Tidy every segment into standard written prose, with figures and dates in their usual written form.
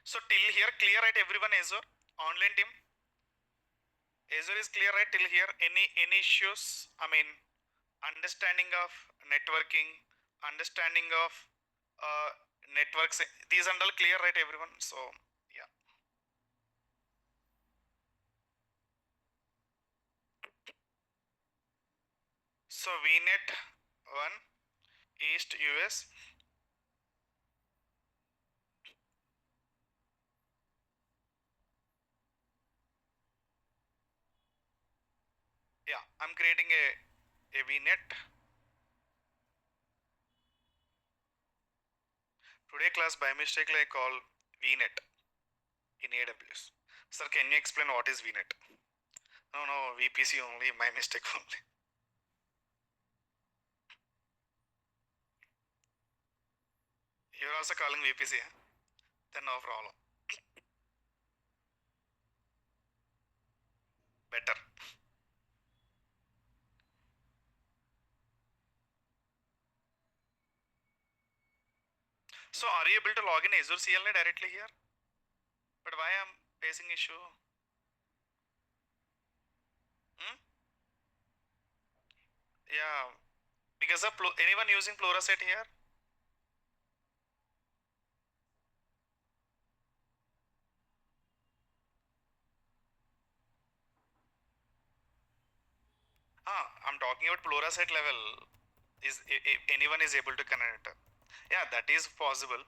So till here clear, right? Everyone, Azure online team, Azure is clear, right? Till here, any issues? I mean, understanding of networking, understanding of uh, networks. These are all clear, right? Everyone. So yeah. So VNet 1 East US. Yeah, I'm creating a VNet. Today class by mistake I call VNet in AWS. Sir, can you explain what is VNet? No, VPC only, my mistake only. You're also calling VPC, huh? Then no problem. Better. So are you able to log in Azure CLI directly here? But why I'm facing issue? Hmm? Yeah, because of anyone using Pluralsight here? I'm talking about Pluralsight level. Is if anyone is able to connect? Yeah, that is possible.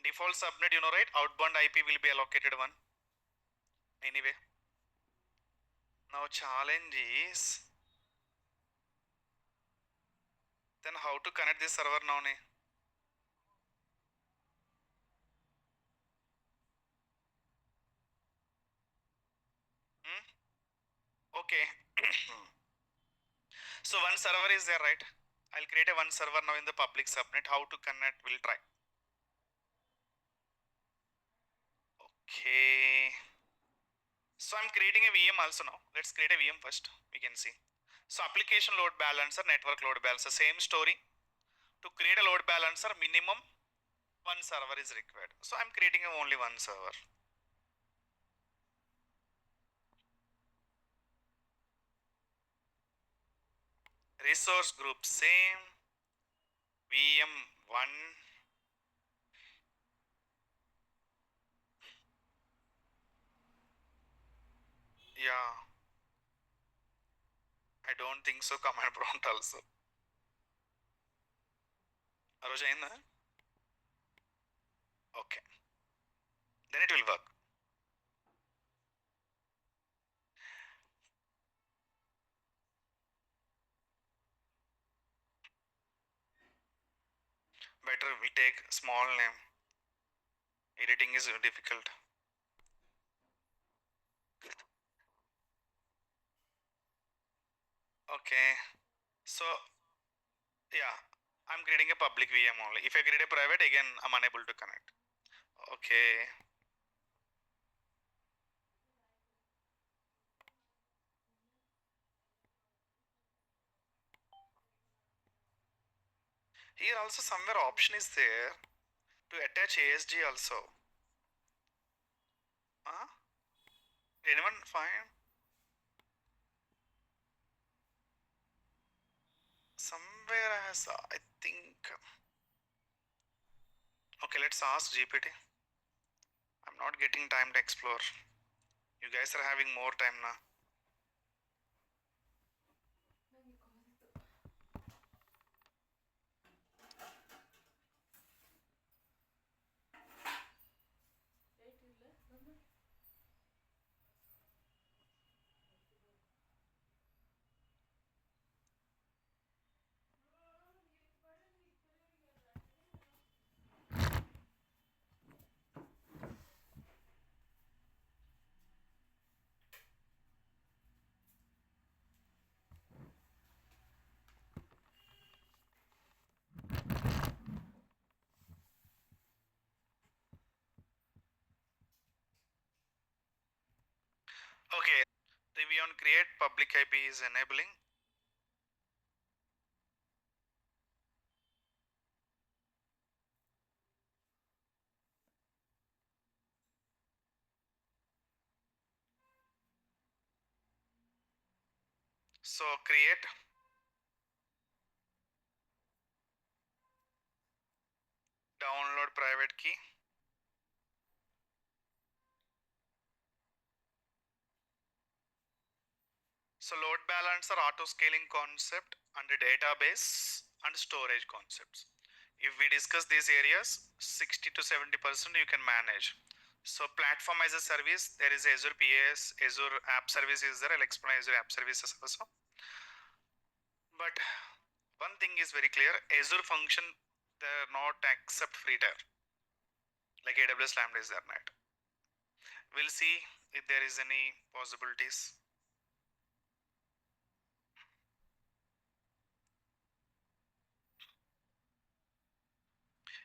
Default subnet, you know, right? Outbound IP will be allocated one. Anyway, now challenge is then how to connect this server now? Hmm? Okay. So one server is there, right? I'll create a one server now in the public subnet. How to connect? We'll try. Okay. So I'm creating a VM also now. Let's create a VM first. We can see. So application load balancer, network load balancer, same story. To create a load balancer, minimum one server is required. So I'm creating only one server. Resource group same. VM1. Yeah. I don't think so. Command prompt also. Aroja in. Okay. Then it will work. Better we take small name. Editing is difficult. Okay. So yeah, I'm creating a public VM only. If I create a private, again I'm unable to connect. Okay. Here also somewhere option is there to attach ASG also. Huh? Anyone find? Somewhere has I think. Okay, let's ask GPT. I'm not getting time to explore. You guys are having more time now. Okay, review on create public IP is enabling. So create download private key. So load balancer, auto scaling concept, and database and storage concepts. If we discuss these areas, 60 to 70% you can manage. So platform as a service, there is Azure PAS, Azure App Service is there. I'll explain Azure App Services also. But one thing is very clear, Azure function, they are not accept free tier like AWS Lambda is there, right? We'll see if there is any possibilities.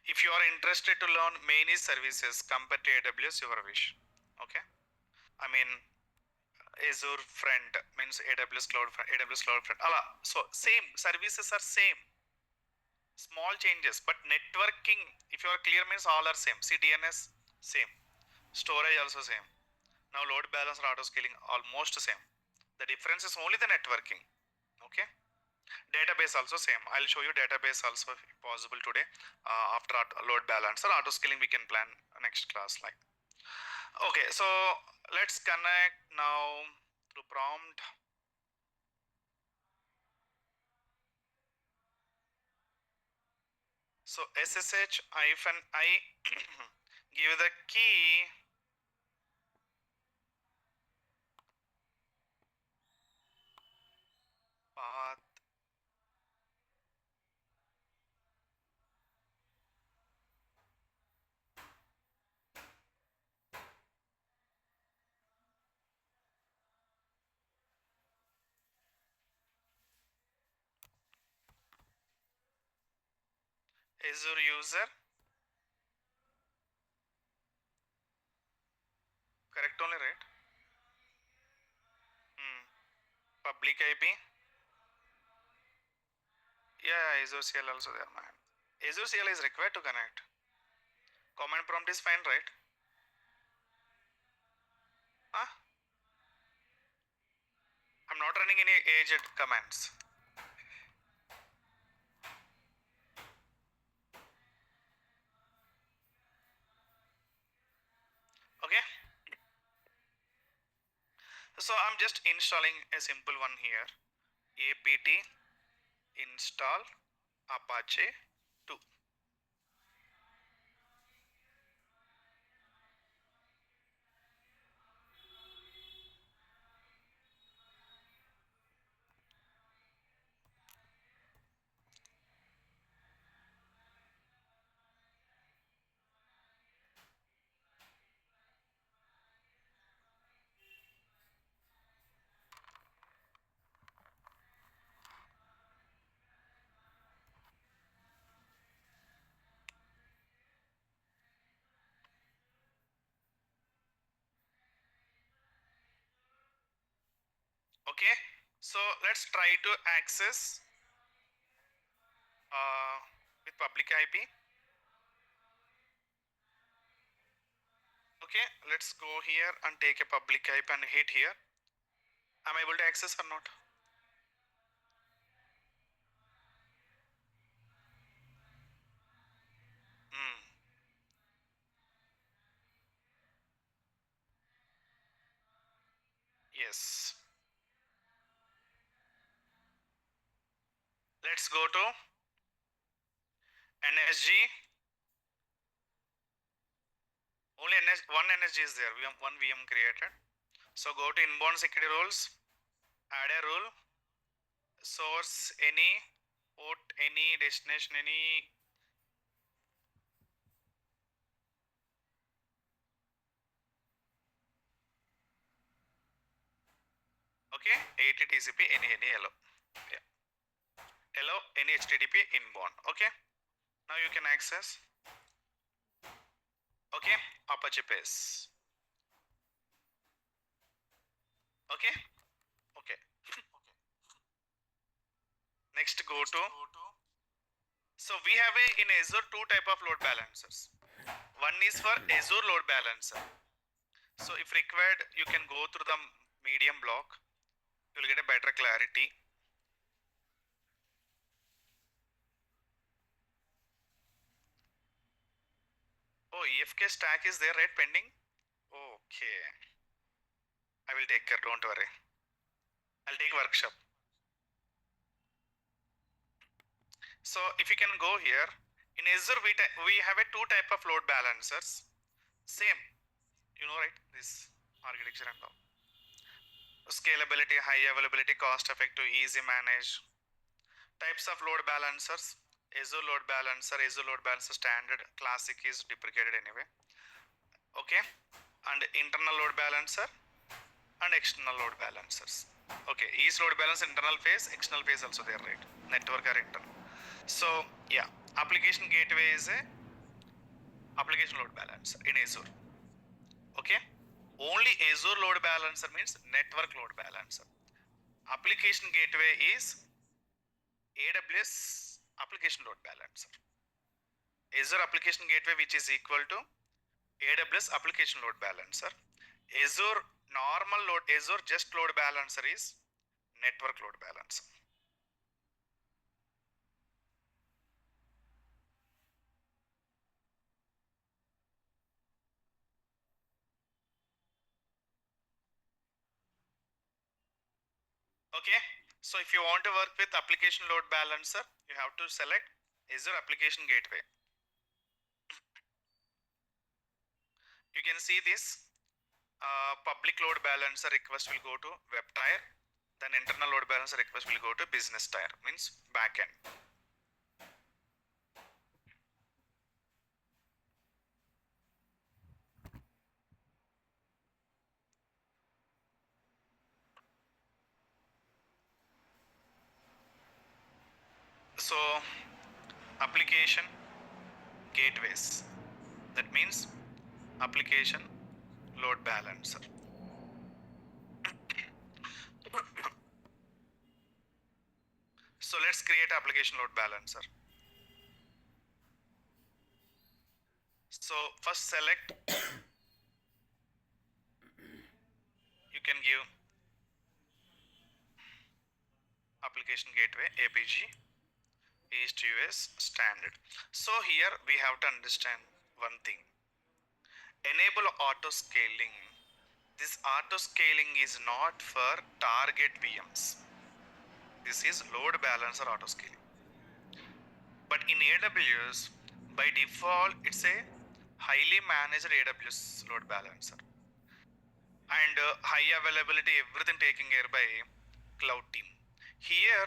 If you are interested to learn many services compared to AWS, your wish. Okay. I mean, Azure friend means AWS cloud friend, AWS cloud friend. Allah. So same services are same. Small changes, but networking, if you are clear, means all are same. See DNS, same. Storage also same. Now load balancer, auto scaling, almost same. The difference is only the networking. Okay. Database also same. I'll show you database also if possible today. After load balancer, auto scaling we can plan next class like. Okay, so let's connect now to prompt. So SSH hyphen I give the key path Azure user. Correct only, right? Hmm. Public IP. Yeah, Azure CL also there, man. Azure CL is required to connect. Command prompt is fine, right? Huh? I'm not running any agent commands. Okay. So I'm just installing a simple one here. apt install Apache 2. Okay. So let's try to access uh, with public IP. Okay, let's go here and take a public IP and hit here. Am I able to access or not? Hmm. Yes. Let's go to NSG. Only one NSG is there. One VM created. So go to inbound security rules. Add a rule. Source any, port any, destination any. Okay. 80 TCP any hello. Yeah. Hello any HTTP inbound. Okay. Now you can access. Okay. Apache base. Okay. Okay. Next go to. So we have in Azure two type of load balancers. One is for Azure load balancer. So if required, you can go through the medium block. You will get a better clarity. Oh, EFK stack is there, right? Pending. Okay, I will take care. Don't worry. I'll take workshop. So if you can go here in Azure, we have a two type of load balancers. Same, you know, right? This architecture and all. Scalability, high availability, cost effective, easy manage. Types of load balancers. Azure load balancer, Azure load balancer standard, classic is deprecated anyway. Okay, and internal load balancer and external load balancers. Okay, each load balancer internal phase, external phase also there, right? Network or internal. So yeah, application gateway is a application load balancer in Azure. Okay, only Azure load balancer means network load balancer. Application gateway is AWS application load balancer. Azure application gateway, which is equal to AWS application load balancer. Azure normal load, Azure just load balancer is network load balancer. Okay, so if you want to work with application load balancer, you have to select Azure application gateway. You can see this public load balancer request will go to web tier, then internal load balancer request will go to business tier, means backend. So application gateways, that means application load balancer. So let's create application load balancer. So first select, you can give application gateway APG East US standard. So here we have to understand one thing. Enable auto scaling. This auto scaling is not for target VMs. This is load balancer auto scaling. But in AWS, by default, it's a highly managed AWS load balancer. And high availability, everything taken care by cloud team. Here,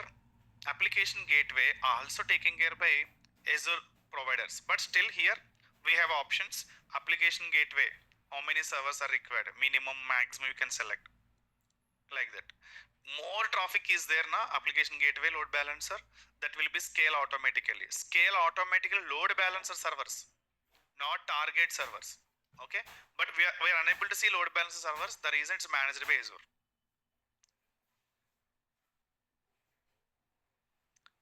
application gateway also taken care by Azure providers. But still here, we have options. Application gateway, how many servers are required, minimum, maximum, you can select like that. More traffic is there na application gateway load balancer, that will be scale automatically. Scale automatically load balancer servers, not target servers. Okay, but we are unable to see load balancer servers. The reason it's managed by Azure.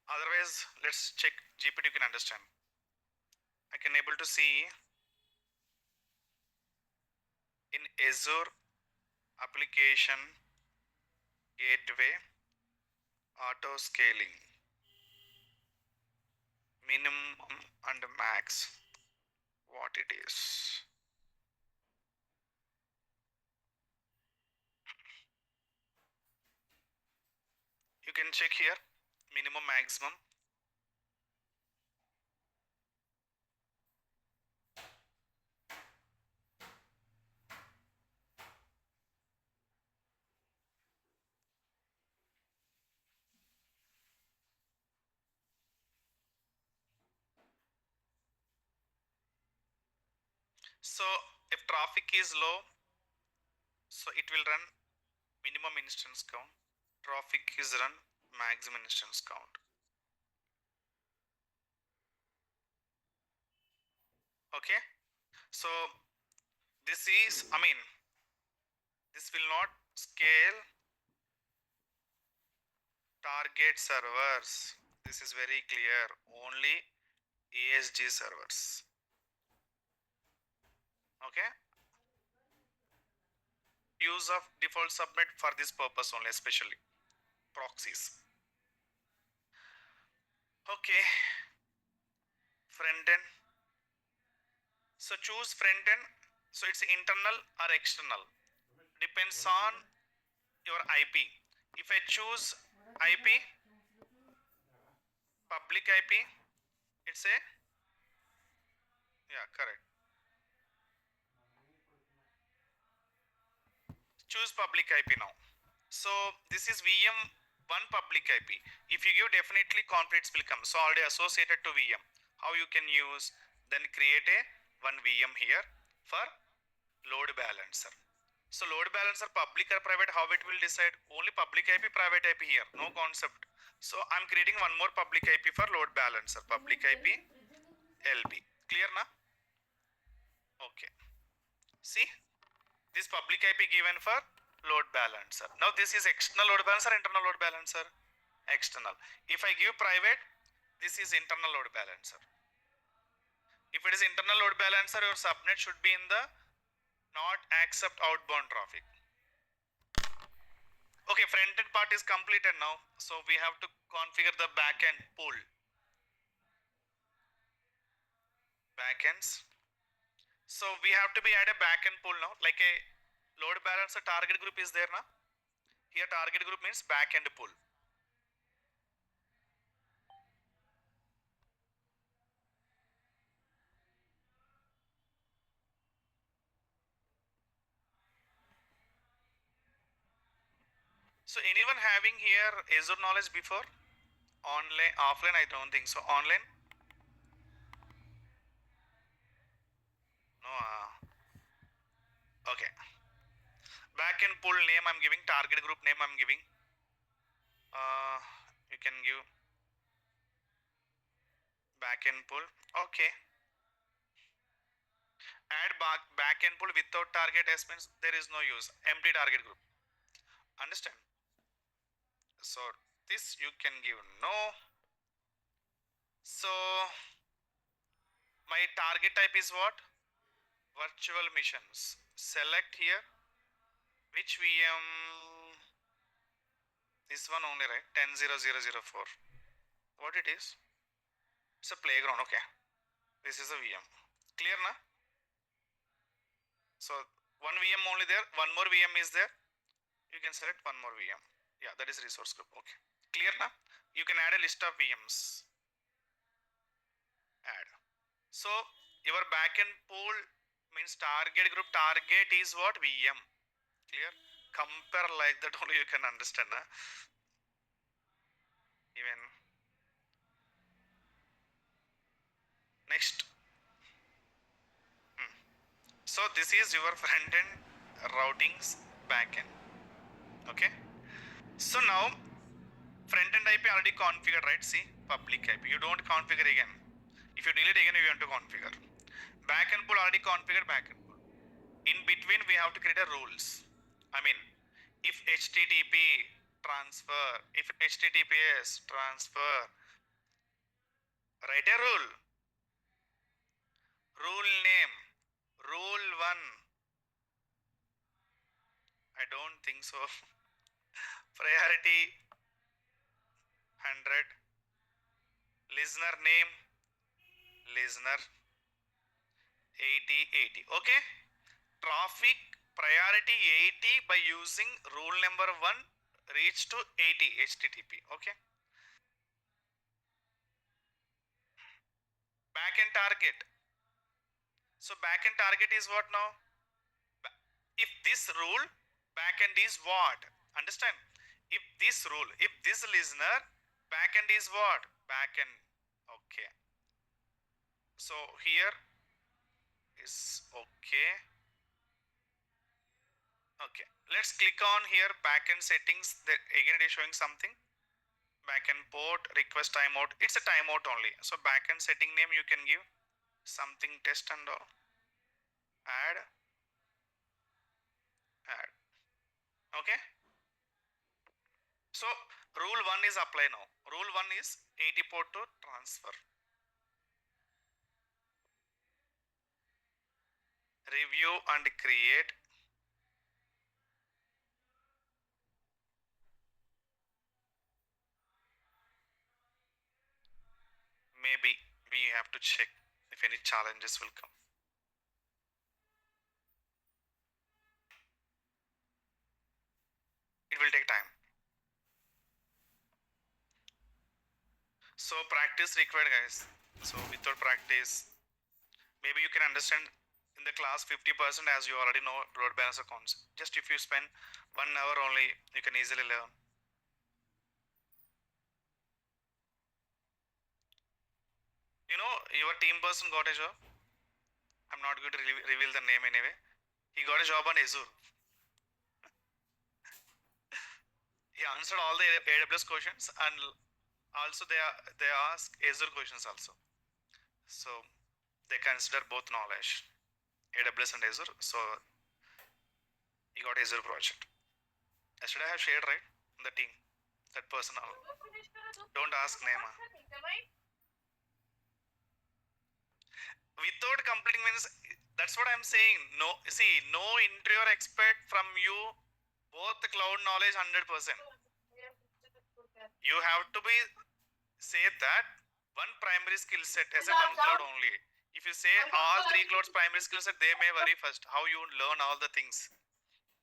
Otherwise, let's check GPT. You can understand. I can able to see in Azure application gateway auto scaling minimum and max, what it is. You can check here minimum maximum. So if traffic is low, so it will run minimum instance count. Traffic is run maximum instance count. Okay, so this is, I mean, this will not scale target servers. This is very clear. Only ESG servers. Okay, use of default subnet for this purpose only, especially proxies. Okay, front end. So choose front end. So it's internal or external. Depends on your IP. If I choose IP, public IP, it's a, yeah, correct. Choose public IP now. So this is VM1 public IP. If you give, definitely conflicts will come. So already associated to VM. How you can use, then create a one VM here for load balancer. So load balancer public or private, how it will decide? Only public IP, private IP here, no concept. So I'm creating one more public IP for load balancer. Public IP LB. Clear na? Okay. See, this public IP given for load balancer. Now this is external load balancer, internal load balancer. External. If I give private, this is internal load balancer. If it is internal load balancer, your subnet should be in the not accept outbound traffic. Okay, front end part is completed now. So we have to configure the backend pool. Backends. So we have to be add a backend pool now, like a load balancer target group is there now. Here target group means backend pool. So anyone having here Azure knowledge before? Online, offline, I don't think so. Online? No. Okay. Backend pool name I'm giving, target group name I'm giving. You can give backend pool. Okay. Add backend pool without target S means there is no use. Empty target group. Understand? So this you can give no. So my target type is what? Virtual missions. Select here which VM. This one only, right? 10.0.0.0.4. What it is? It's a playground. Okay. This is a VM. Clear na? So one VM only there. One more VM is there. You can select one more VM. Yeah, that is resource group. Okay. Clear na? You can add a list of VMs. Add. So your backend pool means target group. Target is what? VM. Clear? Compare like that only you can understand. Even next. So this is your front end routings backend. Okay. So now front end IP already configured, right? See, public IP. You don't configure again. If you delete again, you want to configure. Backend pool already configured backend pool. In between, we have to create a rules. I mean, if HTTP transfer, if HTTPS transfer, write a rule. Rule name, rule 1. I don't think so. Priority 100. Listener name, listener 80. Okay. Traffic priority 80 by using rule number 1 reach to 80 HTTP. Okay. Backend target. So backend target is what now? If this rule, backend is what? Understand? If this rule, if this listener, backend is what? Backend. Okay. So here is okay. Okay. Let's click on here backend settings. That again it is showing something. Backend port, request timeout. It's a timeout only. So backend setting name you can give something test and all. Add. Add. Okay. So rule 1 is apply now. Rule 1 is 80 port to transfer. Review and create. maybe we have to check if any challenges will come. It will take time. So practice required, guys. So without practice, maybe you can understand in the class 50% as you already know load balancer concept. Just if you spend 1 hour only, you can easily learn. You know, your team person got a job. I'm not going to reveal the name anyway. He got a job on Azure. He answered all the AWS questions, and also they ask Azure questions also. So they consider both knowledge, AWS and Azure. So he got Azure project. Yesterday I have shared, right, in the team, that person. Don't ask name. Without completing means, that's what I'm saying. No, see, no interviewer expect from you both the cloud knowledge 100%. You have to be say that one primary skill set as a one cloud only. If you say all three clouds primary skill set, they may worry first how you learn all the things.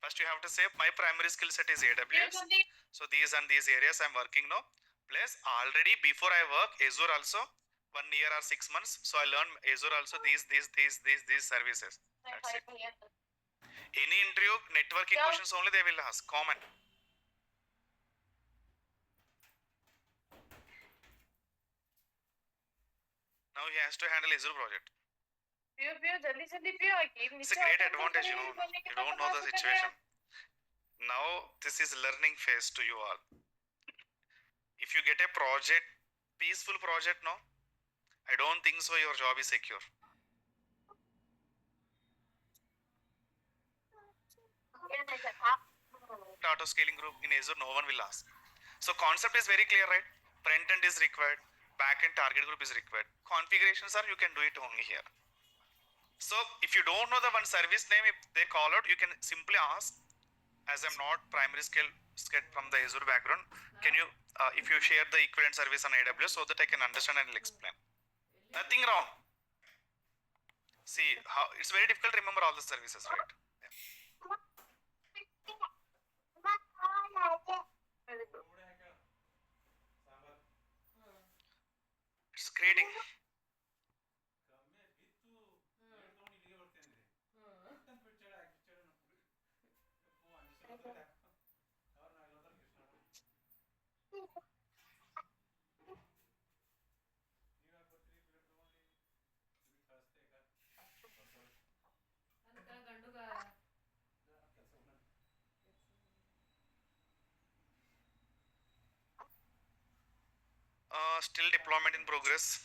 First you have to say my primary skill set is AWS. So these and these areas I'm working now. Plus already before I work Azure also 1 year or 6 months. So I learn Azure also these services. That's it. Any interview networking questions only they will ask common. Now he has to handle Azure project. It's a great advantage, you know. You don't know the situation. Now this is learning phase to you all. If you get a project, peaceful project, no, I don't think so your job is secure. Auto scaling group in Azure, no one will ask. So concept is very clear, right? Front end is required, back end target group is required. Configurations are you can do it only here. So if you don't know the one service name, if they call out, you can simply ask. As I'm not primary skill from the Azure background, can you, if you share the equivalent service on AWS so that I can understand and will explain. Nothing wrong. See how it's very difficult to remember all the services, right? It's creating. Still deployment in progress.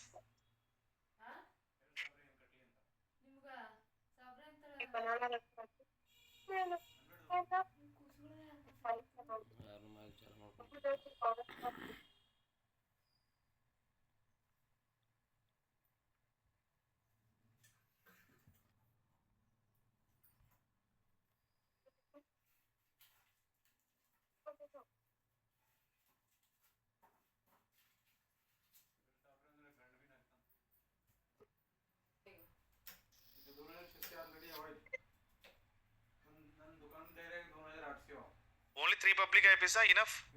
Only 3 public IPs are enough.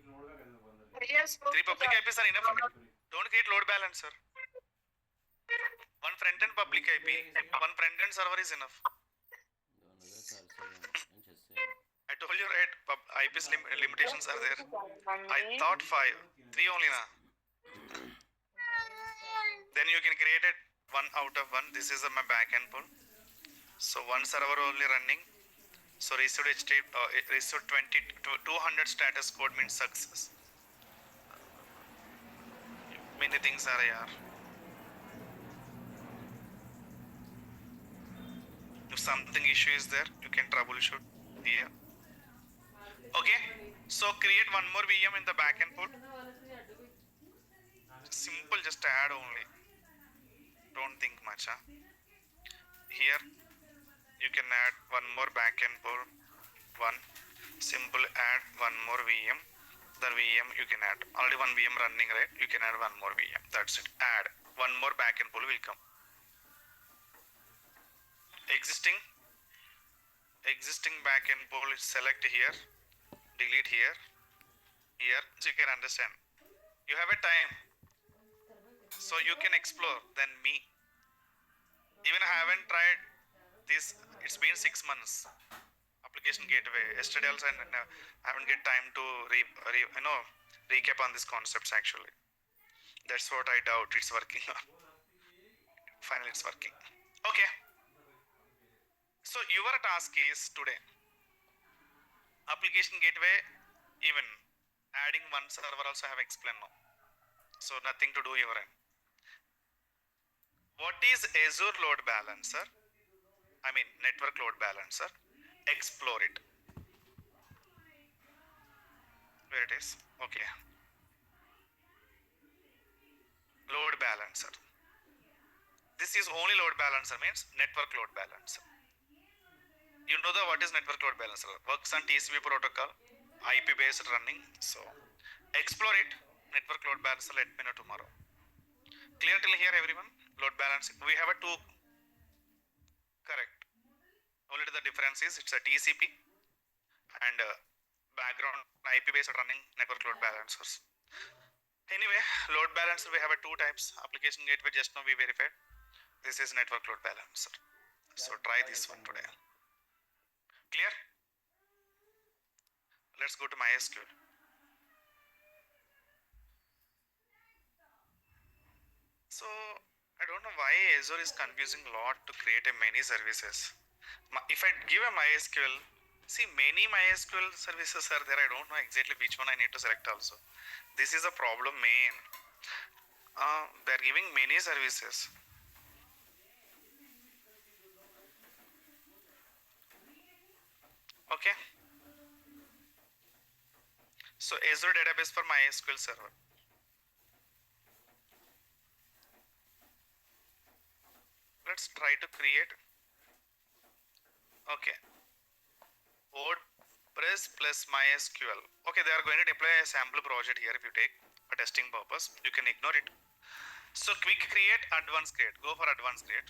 3 public IPs are enough. Don't create load balancer. One front end public IP, one front end server is enough. I told you, right? IPs limitations are there. I thought 5, 3 only now. Then you can create it 1 out of 1. This is my backend pool. So one server only running. So received 200 status code means success. Many things are here. If something issue is there, you can troubleshoot here. Okay. So create one more VM in the backend pool. Simple, just add only. Don't think much. Here you can add one more backend pool. One. Simple add one more VM. The VM you can add. Already one VM running, right? You can add one more VM. That's it. Add. one more backend pool will come. Existing backend pool is select here, delete here, so you can understand. You have a time, so you can explore. Then me, even I haven't tried this. It's been 6 months. Application gateway. Yesterday also, I haven't get time to recap on these concepts actually. That's what I doubt it's working. Finally, it's working. Okay. So your task is today application gateway. Even adding one server also I have explained now. So nothing to do your end. What is Azure load balancer? I mean network load balancer. Explore it. Where it is? Okay. Load balancer. This is only load balancer, means network load balancer. You know what is network load balancer? Works on TCP protocol, IP based running. So explore it. Network load balancer. Let me know tomorrow. Clear till here, everyone? Load balancing. We have a two. Correct. Only the difference is it's a TCP and background IP based running network load balancers. Anyway, load balancer we have a two types. Application gateway just now we verified. This is network load balancer. So try this one today. Clear? Let's go to MySQL. So I don't know why Azure is confusing a lot to create a many services. If I give a MySQL, see many MySQL services are there. I don't know exactly which one I need to select also. This is a problem main. They're giving many services. Okay. So Azure database for MySQL server. Let's try to create. Okay. WordPress plus MySQL. Okay, they are going to deploy a sample project here. If you take for testing purpose, you can ignore it. So quick create, advanced create. Go for advanced create.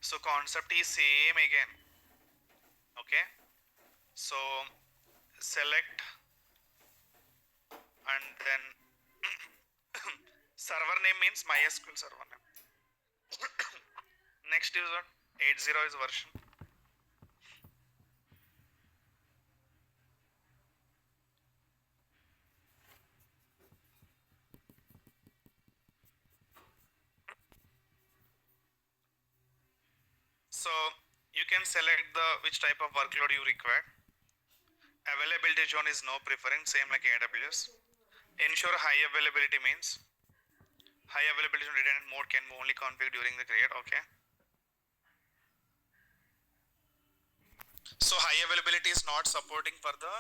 So concept is same again. Okay. So select and then server name means MySQL server name. Next is what? 80 is version. So you can select the which type of workload you require. Availability zone is no preference, same like AWS. Ensure high availability means high availability zone redundant mode can only configure during the create. Okay. So high availability is not supporting for the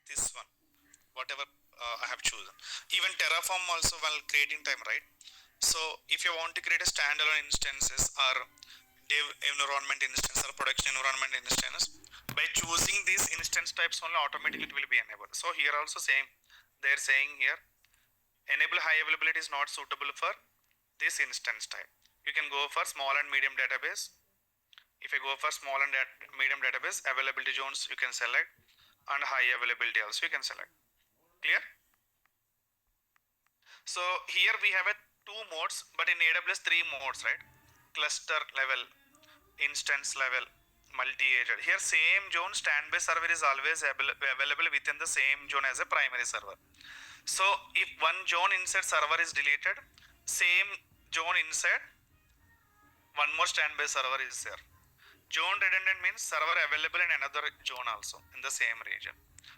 this one, whatever I have chosen. Even Terraform also while creating time, right? So if you want to create a standalone instances or dev environment instance or production environment instance, by choosing these instance types only automatically it will be enabled. So here also same, they're saying here enable high availability is not suitable for this instance type. You can go for small and medium database. If you go for small and medium database, availability zones you can select and high availability also you can select. Clear? So here we have a two modes, but in AWS three modes, right? Cluster level, instance level, multi-agent. Here same zone standby server is always available within the same zone as a primary server. So if one zone inside server is deleted, same zone inside one more standby server is there. Zone redundant means server available in another zone also in the same region.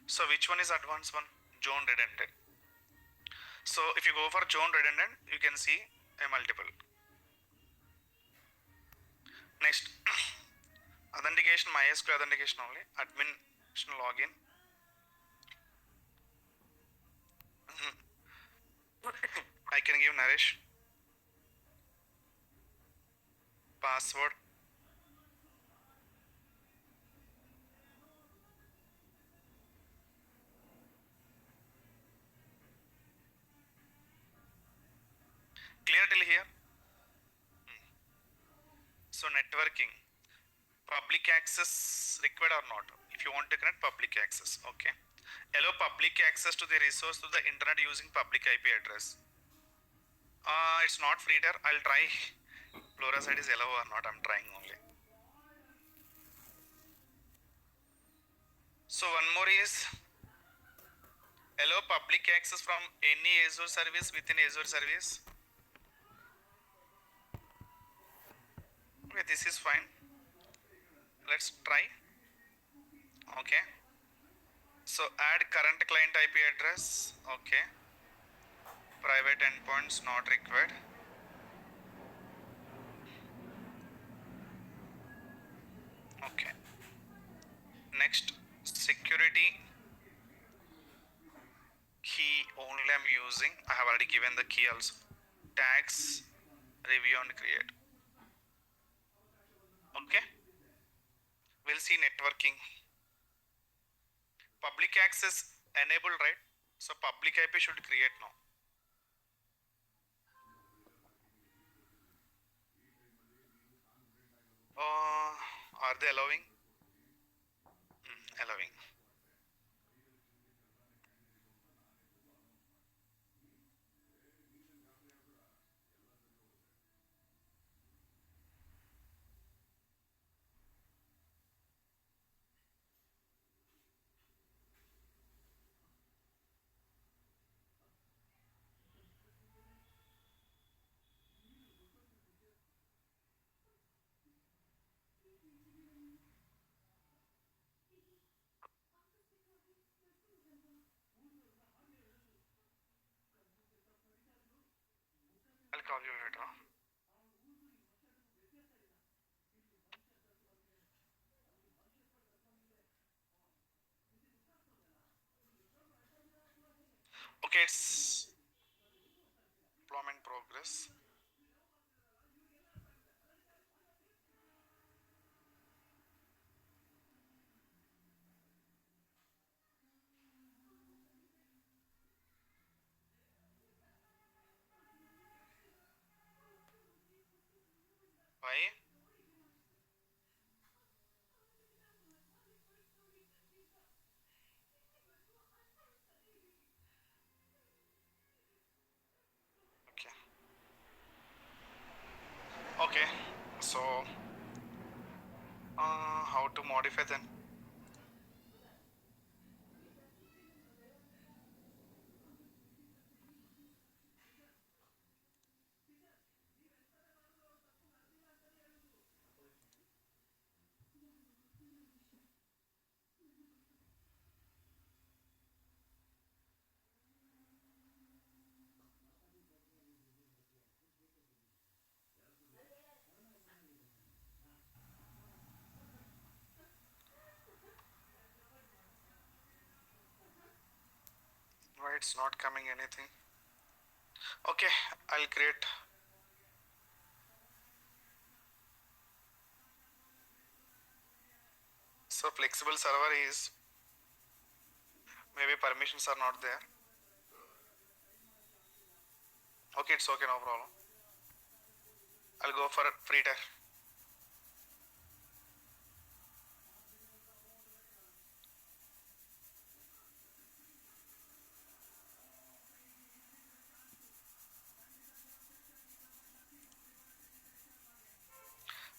So which one is advanced one? Zone redundant. So if you go for zone redundant, you can see a multiple. Next, authentication, MySQL authentication only, admin login. I can give Naresh password. Clear till here? So networking, public access required or not? If you want to connect public access, okay. Allow public access to the resource to the internet using public IP address. It's not free there. I'll try. Plurasite is allow or not? I'm trying only. So one more is allow public access from any Azure service within Azure service. Okay, this is fine. Let's try. Okay. So add current client IP address. Okay. Private endpoints not required. Okay. Next, security key only I'm using. I have already given the key also. Tags, review and create. Okay. We'll see networking. Public access enabled, right? So public IP should create now. Are they allowing? Allowing. I'll call you later. Okay, it's deployment progress. Why? Okay. Okay. So, how to modify then? Why it's not coming anything? Okay, I'll create. So flexible server is maybe permissions are not there. Okay, it's okay, no problem. I'll go for free tier.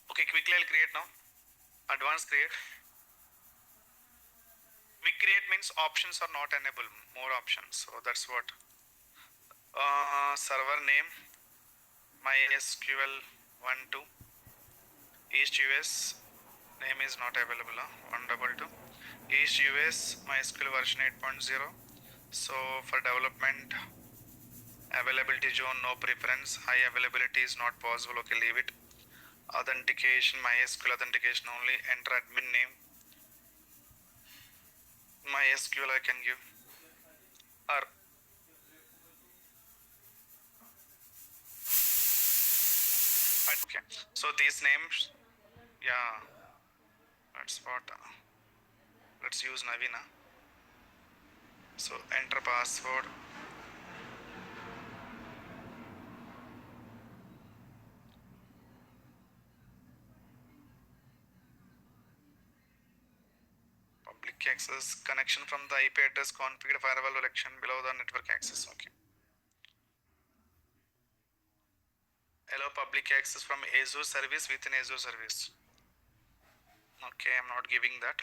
Okay, quickly I'll create now. Advanced create. We create means options are not enabled. More options. So that's what. Server name MySQL 12 East US name is not available. 122 East US MySQL version 8.0. So for development availability zone no preference, high availability is not possible. Okay, leave it. Authentication MySQL authentication only. Enter admin name MySQL I can give, or okay. So these names, yeah, that's what. Let's use Navina. So enter password. public access connection from the IP address configured firewall election below the network access. Okay. Allow public access from Azure service within Azure service. Okay, I'm not giving that.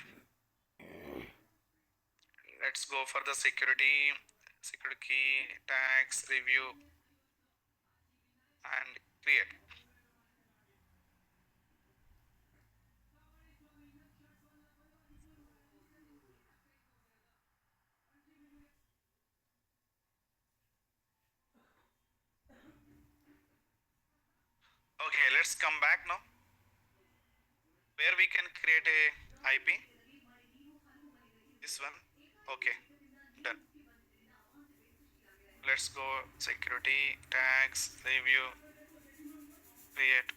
Let's go for the security key tags review and create. Okay, let's come back now where we can create a IP. This one. Okay, done. Let's go security tags review create.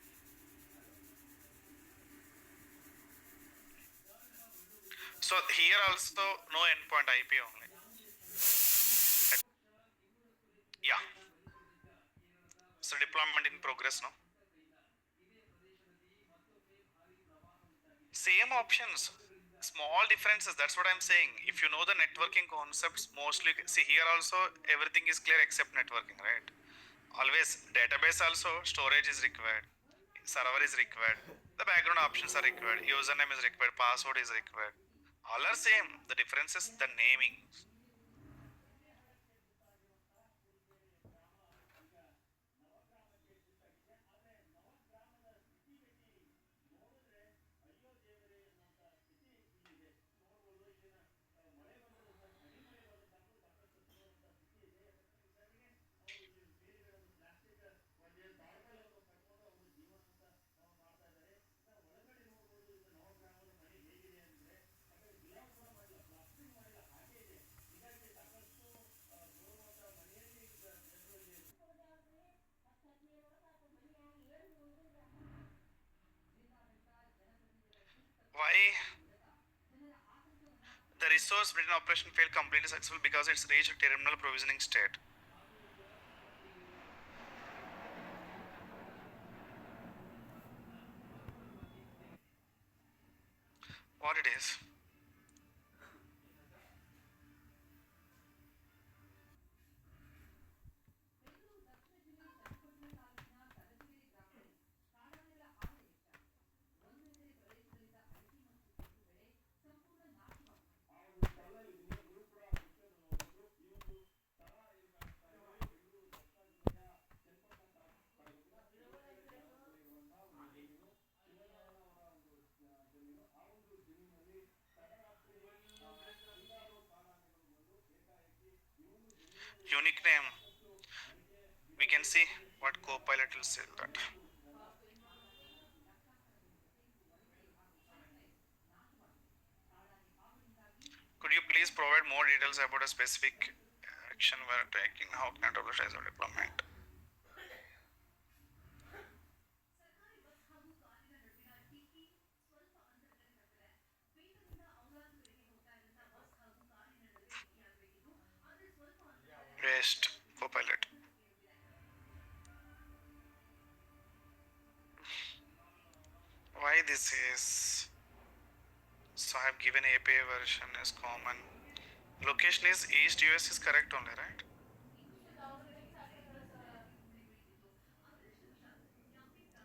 So here also no endpoint IP only. Yeah. So deployment in progress now. Same options, small differences. That's what I'm saying. If you know the networking concepts, mostly see here also everything is clear except networking, right? Always database also storage is required, server is required, the background options are required, username is required, password is required. All are same. The difference is the naming. Why the resource written operation failed completely successful? Because it's reached terminal provisioning state. What it is? Unique name. We can see what Copilot will say that. Could you please provide more details about a specific action we're taking? How can I troubleshoot Azure deployment? Waste Copilot. Why this is? So I've given API version is common. Location is East US is correct only, right?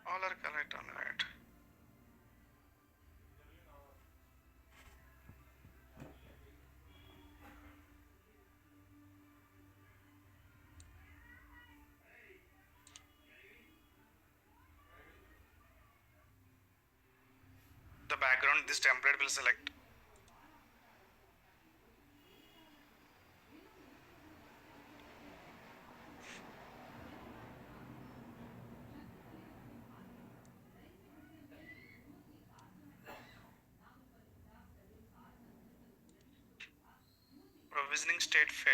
All are correct only, right? The background, this template will select. Provisioning state fail.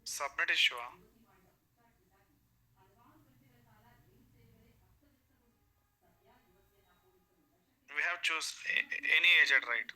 Submit issue. We have choose any agent, right?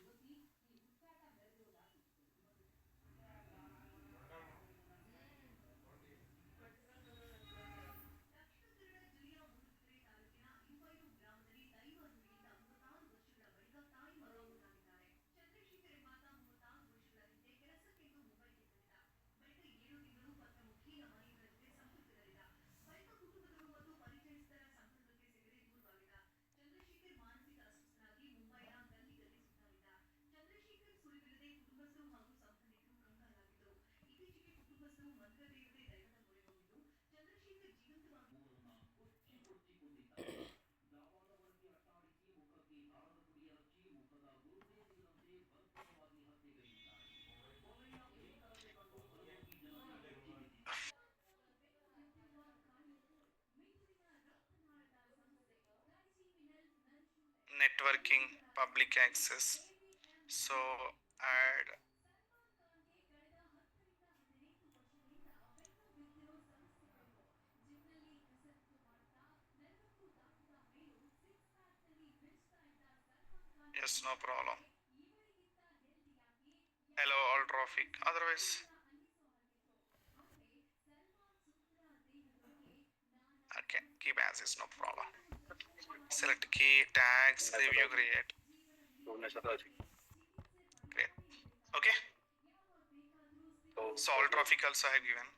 networking, public access. So add yes, no problem. Allow all traffic. Otherwise, okay, keep as is, no problem. Select key, tags, review, create. Great. Okay. So all traffic also I have given.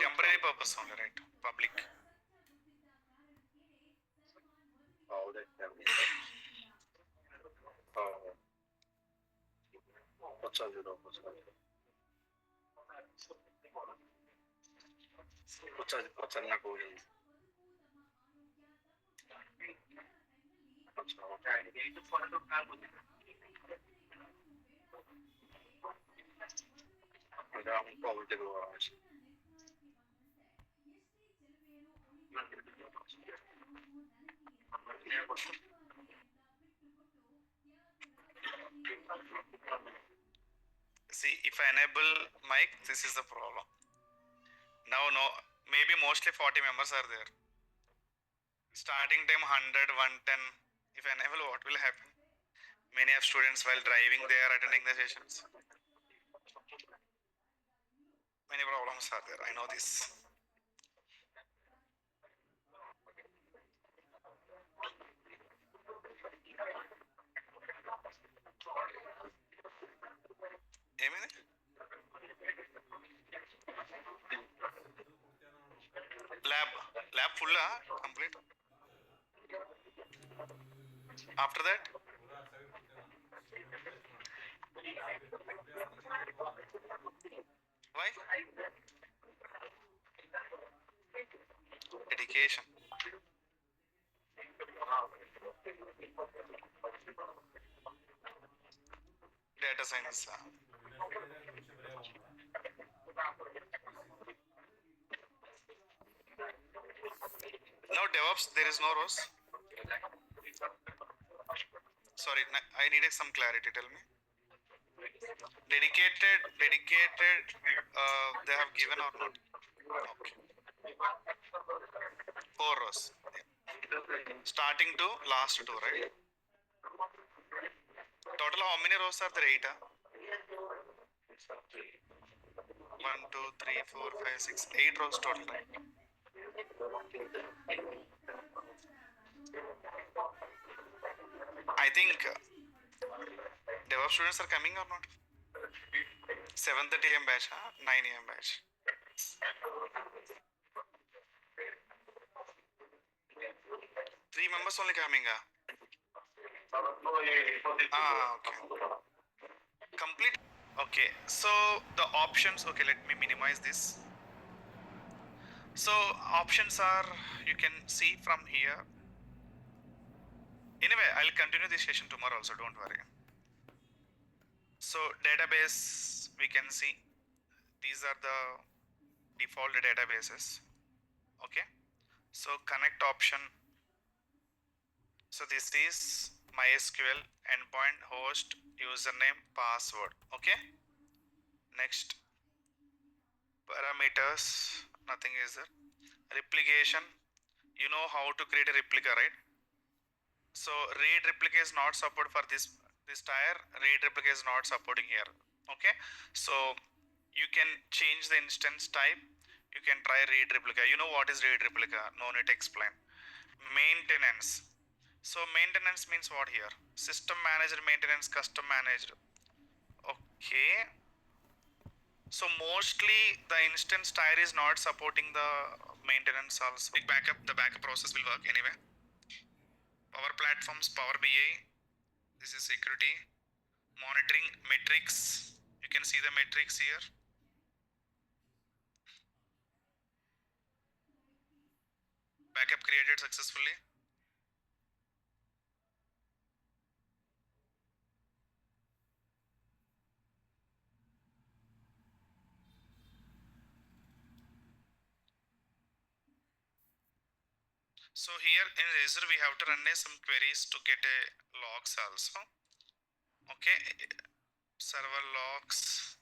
Temporary purpose only, right? Public. See, if I enable mic, this is the problem. Now, no, maybe mostly 40 members are there. Starting time 100, 110. If I enable, what will happen? Many of students while driving, they are attending the sessions. Many problems are there. I know this. ఏమైంది lab full complete after that why dedication data science no DevOps, there is no rows. Sorry, I needed some clarity. Tell me. Dedicated. They have given or not? Okay. 4 rows. Yeah. Starting to last 2, right? Total how many rows are there? 8. 1, 2, 3, 4, 5, 6, 8 rows total, right? I think DevOps students are coming or not? 7:30 AM batch, 9 AM batch. 3 members only coming. Okay. Complete. Okay. So the options. Okay, let me minimize this. So options are, you can see from here. Anyway, I'll continue this session tomorrow also. Don't worry. So database, we can see these are the default databases. Okay. So connect option. So this is MySQL endpoint, host, username, password. Okay. Next, parameters, nothing is there. Replication, you know how to create a replica, right? So read replica is not support for this tier. Read replica is not supporting here. Okay. So you can change the instance type. You can try read replica. You know what is read replica? No need to explain. Maintenance. So maintenance means what here? System managed maintenance, custom managed. Okay. So mostly the instance tier is not supporting the maintenance also. Big backup, the backup process will work anyway. Power platforms, Power BI. This is security. Monitoring metrics. You can see the metrics here. Backup created successfully. So here in Azure we have to run some queries to get a logs also. Okay, server logs,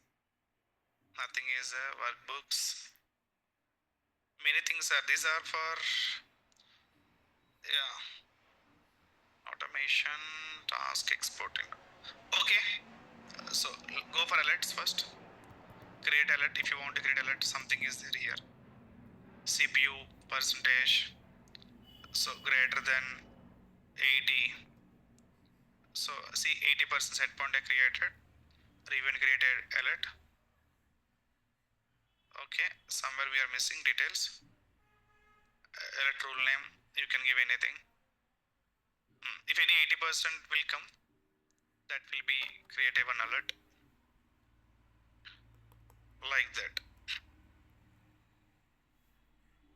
nothing is workbooks. Many things are, these are for, yeah, automation, task exporting. Okay, so go for alerts first. Create alert. If you want to create alert, something is there here. CPU percentage, so greater than 80. So see, 80% set point I created, or even created alert. Okay, somewhere we are missing details. Alert rule name, you can give anything. If any 80% will come, that will be creative an alert like that.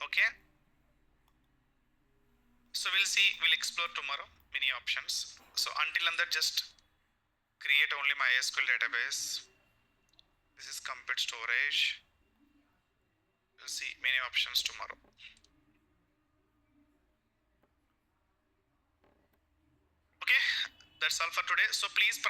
Okay, so we'll see, we'll explore tomorrow many options. So until then, that just create only MySQL database. This is compute storage. We'll see many options tomorrow. Okay, that's all for today. So please